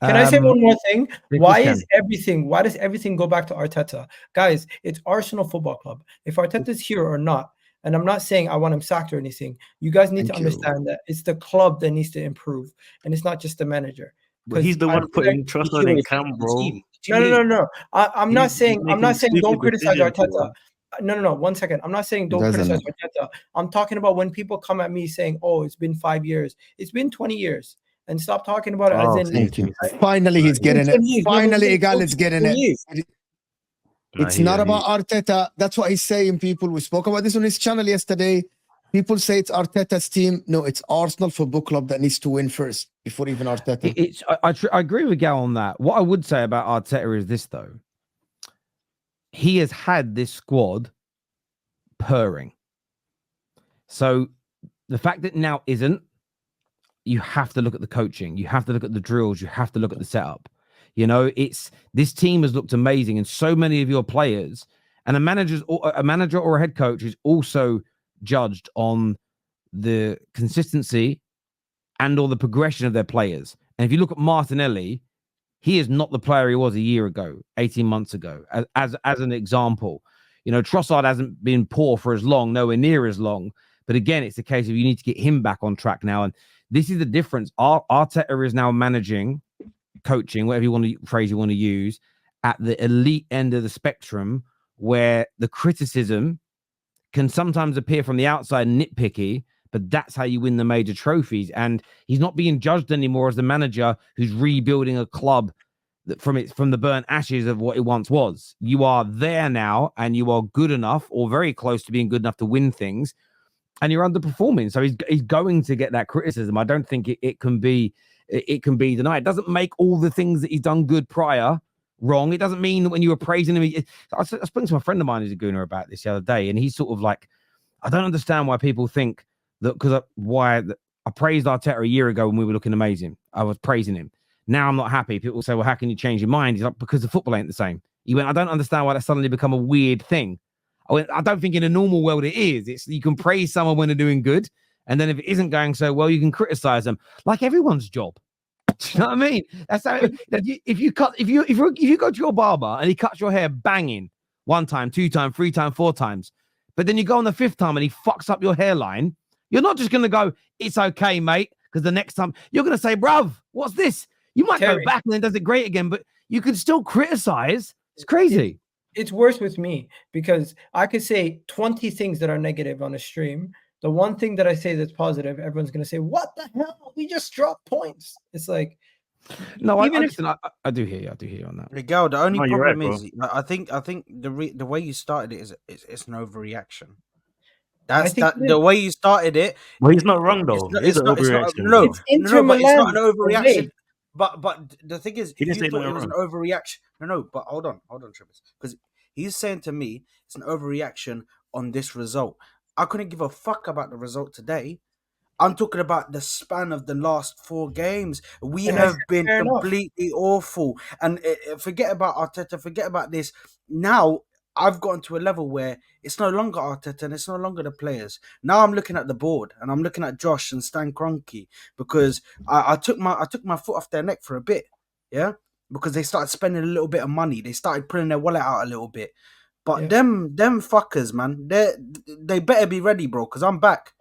Can I say one more thing? Why can. does everything go back to Arteta? Guys, it's Arsenal Football Club. If Arteta's here or not, and I'm not saying I want him sacked or anything, you guys need to understand that it's the club that needs to improve, and it's not just the manager. But he's the one putting Trossard in camp, bro. No. I'm not saying don't stupid criticize decisions, Arteta. bro. No. 1 second. I'm not saying don't criticize Arteta. I'm talking about when people come at me saying, "Oh, it's been 5 years. It's been 20 years." And stop talking about it as in. Thank you. Finally, he's getting it. Finally, Igal is getting it. It's not about Arteta. That's what he's saying, people. We spoke about this on his channel yesterday. People say it's Arteta's team. No, it's Arsenal Football Club that needs to win first before even Arteta. I agree with Gal on that. What I would say about Arteta is this, though. He has had this squad purring. So the fact that now isn't, you have to look at the coaching. You have to look at the drills. You have to look at the setup. You know, this team has looked amazing, and so many of your players and a manager or a head coach is also judged on the consistency and or the progression of their players. And if you look at Martinelli, he is not the player he was a year ago, 18 months ago, as an example. You know, Trossard hasn't been poor for as long, nowhere near as long. But again, it's a case of you need to get him back on track now. And this is the difference. Arteta is now managing, coaching, whatever phrase you want to use, at the elite end of the spectrum, where the criticism can sometimes appear from the outside nitpicky, but that's how you win the major trophies. And he's not being judged anymore as the manager who's rebuilding a club that from the burnt ashes of what it once was. You are there now, and you are good enough or very close to being good enough to win things, and you're underperforming. So he's going to get that criticism. I don't think it can be denied. It doesn't make all the things that he's done good prior wrong. It doesn't mean that when you were praising him. I was speaking to a friend of mine who's a gooner about this the other day, and he's sort of like, I don't understand why people think that because I praised Arteta a year ago when we were looking amazing. I was praising him. Now I'm not happy. People say, well, how can you change your mind? He's like, because the football ain't the same. He went, I don't understand why that's suddenly become a weird thing. I went, I don't think in a normal world it is. You can praise someone when they're doing good, and then if it isn't going so well, you can criticize them, like everyone's job. Do you know what I mean? That's how. If you go to your barber and he cuts your hair banging 1 time, 2 times, 3 times, 4 times, but then you go on the 5th time and he fucks up your hairline, you're not just going to go, it's okay, mate, because the next time you're going to say, bruv, what's this? You might go back and then does it great again, but you can still criticize. It's crazy. It's worse with me because I could say 20 things that are negative on a stream. The one thing that I say that's positive, everyone's going to say, what the hell? We just dropped points. It's like, no, I do hear you. I do hear you on that. Miguel, the only problem is, I think the way you started it it's an overreaction. The way you started it. Well, he's not wrong though. It's an overreaction. But it's not an overreaction. But the thing is, he didn't say it was an overreaction. No, but hold on, Travis, because he's saying to me it's an overreaction on this result. I couldn't give a fuck about the result today. I'm talking about the span of the last 4 games. We have been completely awful. And forget about Arteta, forget about this. Now, I've gotten to a level where it's no longer Arteta and it's no longer the players. Now I'm looking at the board and I'm looking at Josh and Stan Kroenke because I took my foot off their neck for a bit, yeah? Because they started spending a little bit of money. They started pulling their wallet out a little bit. But them fuckers, man, they better be ready, bro, because I'm back.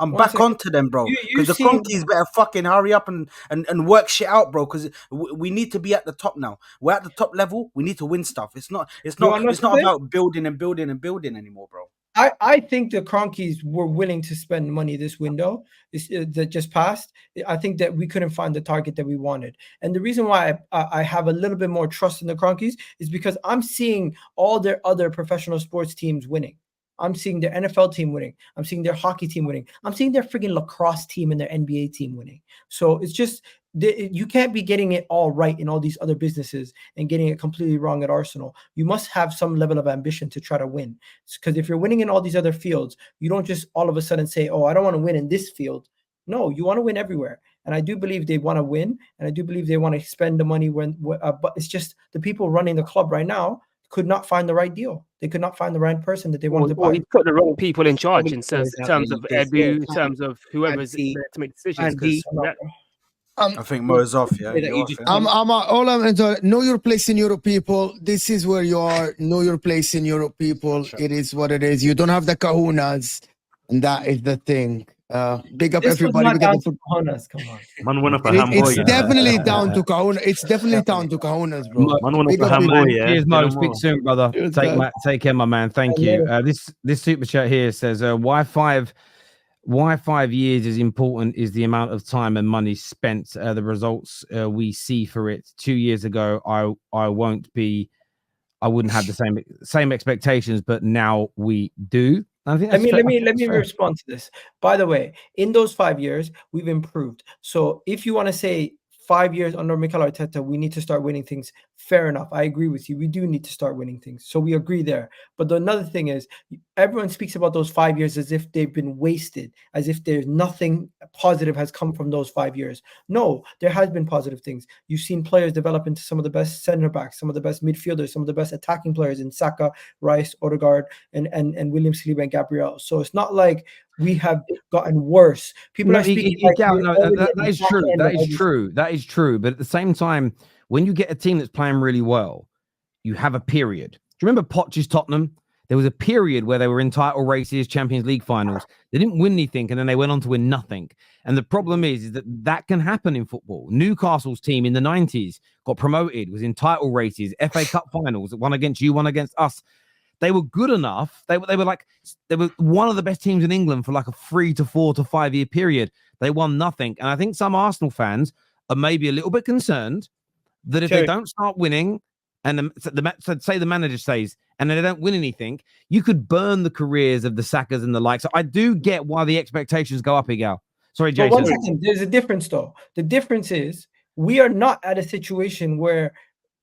I'm back onto them, bro. Because the Cronkies better fucking hurry up and work shit out, bro. Because we need to be at the top now. We're at the top level. We need to win stuff. It's not about building anymore, bro. I think the Cronkies were willing to spend money this window that just passed. I think that we couldn't find the target that we wanted. And the reason why I have a little bit more trust in the Cronkies is because I'm seeing all their other professional sports teams winning. I'm seeing their NFL team winning. I'm seeing their hockey team winning. I'm seeing their freaking lacrosse team and their NBA team winning. So it's just, you can't be getting it all right in all these other businesses and getting it completely wrong at Arsenal. You must have some level of ambition to try to win. Because if you're winning in all these other fields, you don't just all of a sudden say, oh, I don't want to win in this field. No, you want to win everywhere. And I do believe they want to win. And I do believe they want to spend the money but it's just the people running the club right now could not find the right deal. They could not find the right person that they wanted to buy. He put the wrong people in charge in terms of Edu, in terms of whoever's there to make decisions. I think Mo is off. Yeah, you're off, yeah? all I'm into. Know your place in Europe, people. This is where you are. Know your place in Europe, people. It is what it is. You don't have the kahunas, and that is the thing. Big up This everybody. was Big not up down to Cojones, come on. Man went up a It's handboy. definitely down to kahuna. It's definitely down to kahunas, bro. Man went Big up a up, big handboy. up. Yeah. Cheers, Get Mo. him Speak off. soon, brother. Cheers, guys. Take care, my man. Thank you. This super chat here says, why 5 years is important is the amount of time and money spent. The results we see for it. 2 years ago, I wouldn't have the same expectations, but now we do. I think Let me respond to this. By the way, in those 5 years, we've improved. So if you want to say 5 years under Mikel Arteta, we need to start winning things. Fair enough. I agree with you. We do need to start winning things. So we agree there. But another thing is, everyone speaks about those 5 years as if they've been wasted, as if there's nothing positive has come from those 5 years. No, there has been positive things. You've seen players develop into some of the best center backs, some of the best midfielders, some of the best attacking players in Saka, Rice, Odegaard, and William Saliba and Gabriel. So it's not like we have gotten worse. People are speaking that is true. That is true. But at the same time, when you get a team that's playing really well, you have a period. Do you remember Poch's Tottenham? There was a period where they were in title races, Champions League finals. They didn't win anything, and then they went on to win nothing. And the problem is that can happen in football. Newcastle's team in the 90s got promoted, was in title races, FA Cup finals, one against you, one against us. They were good enough. They were one of the best teams in England for like a 3 to 4 to 5 year period. They won nothing. And I think some Arsenal fans are maybe a little bit concerned that if they don't start winning, and say the manager stays and they don't win anything, you could burn the careers of the Sakas and the like. So I do get why the expectations go up, Igal. Sorry, Jason. But 1 second, there's a difference though. The difference is we are not at a situation where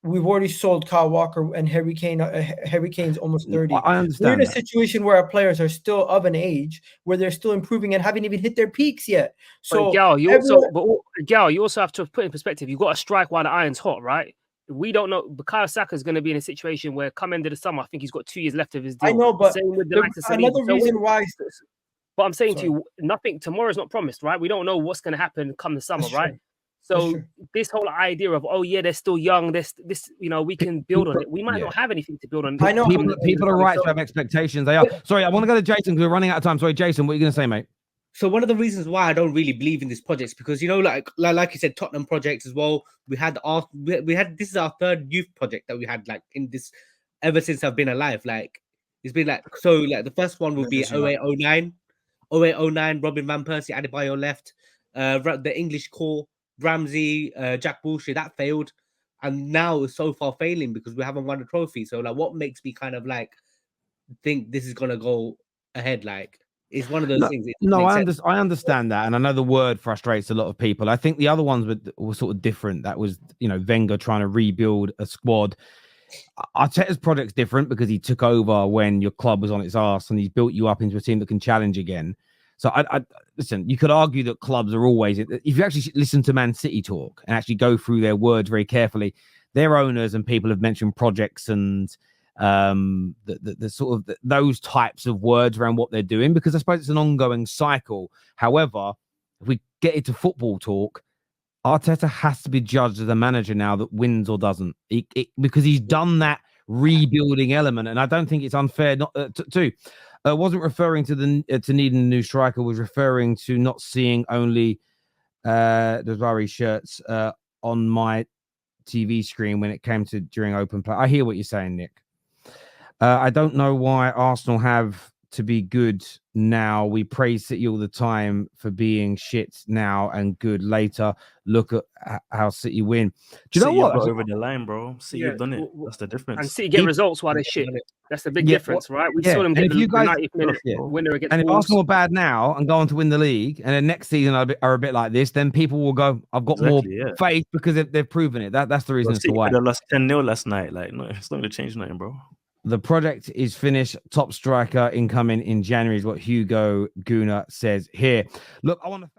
we've already sold Kyle Walker and Harry Kane. Harry Kane's almost 30. I understand. We're in a situation where our players are still of an age where they're still improving and haven't even hit their peaks yet. So, Gal, you also have to put in perspective. You've got to strike while the iron's hot, right? We don't know. Bukayo Saka is going to be in a situation where, come end of the summer, I think he's got 2 years left of his deal. I know, but same with another reason why. But I'm saying to you, nothing. Tomorrow's not promised, right? We don't know what's going to happen come the summer, right? So this whole idea of they're still young. This we can build on it. We might not have anything to build on. I know people are right to have expectations. They are. Sorry, I want to go to Jason because we're running out of time. Sorry, Jason, what are you going to say, mate? So one of the reasons why I don't really believe in this project is because like you said, Tottenham projects as well. We had this is our third youth project that we had like in this ever since I've been alive. Like it's been like the first one would be 0809, Robin van Persie, Adebayo left, the English core, Ramsey, Jack Wilshere, that failed, and now it's so far failing because we haven't won a trophy. So like, what makes me kind of like think this is gonna go ahead? Like, it's one of those things. I understand that, and I know the word frustrates a lot of people. I think the other ones were sort of different. That was Wenger trying to rebuild a squad. Arteta's project's different because he took over when your club was on its arse, and he's built you up into a team that can challenge again. So I listen, you could argue that clubs are always, if you actually listen to Man City talk and actually go through their words very carefully, their owners and people have mentioned projects and the sort of those types of words around what they're doing, because I suppose it's an ongoing cycle. However, if we get into football talk, Arteta has to be judged as a manager now that wins or doesn't, because he's done that rebuilding element, and I don't think it's unfair not to. Wasn't referring to needing a new striker. Was referring to not seeing only the Zari shirts on my TV screen when it came to during open play. I hear what you're saying, Nick. I don't know why Arsenal have to be good now. We praise City all the time for being shit now and good later. Look at how City win. Do you know what? Got over the line, bro. City have done it. That's the difference. And City get results while they shit. That's the big difference, right? We saw them get the 90th minute winner against And if Wolves. Arsenal are bad now and go on to win the league, and then next season are a bit like this, then people will go, I've got more faith because they've proven it. That's the reason as to why. They lost 10-0 last night. Like, no, it's not going to change nothing, bro. The project is finished. Top striker incoming in January is what Hugo Guna says here. Look, I want to